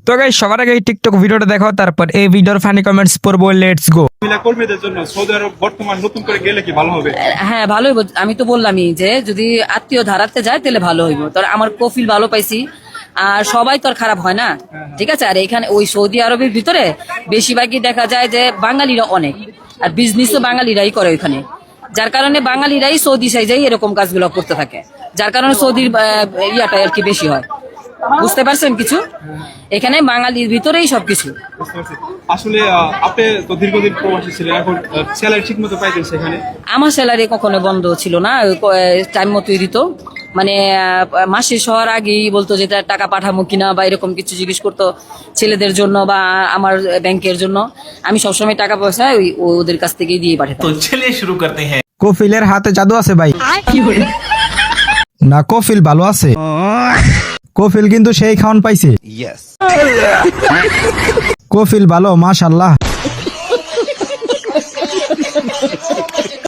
তো গাইস সবার আগে এই টিকটক ভিডিওটা দেখো, তারপর এই ভিডিওর ফানি কমেন্টস পড়বো। Let's go. মহিলা কর্মীদের জন্য সৌদি আরব বর্তমান নতুন করে গেলে কি ভালো হবে? হ্যাঁ ভালোই, আমি তো বললামই যে যদি আত্মীয় ধারাতে যায় তাহলে ভালো হইব। তোর আমার কফিল ভালো পাইছি, আর সবাই তো আর খারাপ হয় না, ঠিক আছে। আর এখানে ওই সৌদি আরবের ভিতরে বেশিরভাগই দেখা যায় যে বাঙালিরা অনেক, আর বিজনেসও বাঙালিরাই করে ওইখানে, যার কারণে বাঙালিরাই সৌদি সাইজেই এরকম কাজগুলো করতে থাকে, যার কারণে সৌদির ইয়াটা আর কি বেশি হয়। বুঝতে পারছেন কিছু? এখানে বাঙালির ভিতরেই সবকিছু। বুঝতে পারছি। আসলে আপনি তো দীর্ঘদিন প্রবাসী ছিলেন, এখন স্যালারি ঠিক মতো পাইতেন সেখানে? আমার স্যালারি কখনো বন্ধ ছিল না, টাইম মতোই দিত। মানে মাসে হওয়ার আগেই বলতো যে টাকা পাঠাবো কিনা, বা এরকম কিছু জিজ্ঞেস করতো ছেলেদের জন্য বা আমার ব্যাংকের জন্য। আমি সবসময় টাকা পয়সা ওদের কাছ থেকেই দিয়ে পাঠাতাম। तो चलिए शुरू करते हैं। কফিলের হাতে জাদু আছে ভাই। না কফিল ভালো আছে, কফিল কিন্তু সেই খাওন পাইছে। কফিল ভালো মাশাআল্লাহ।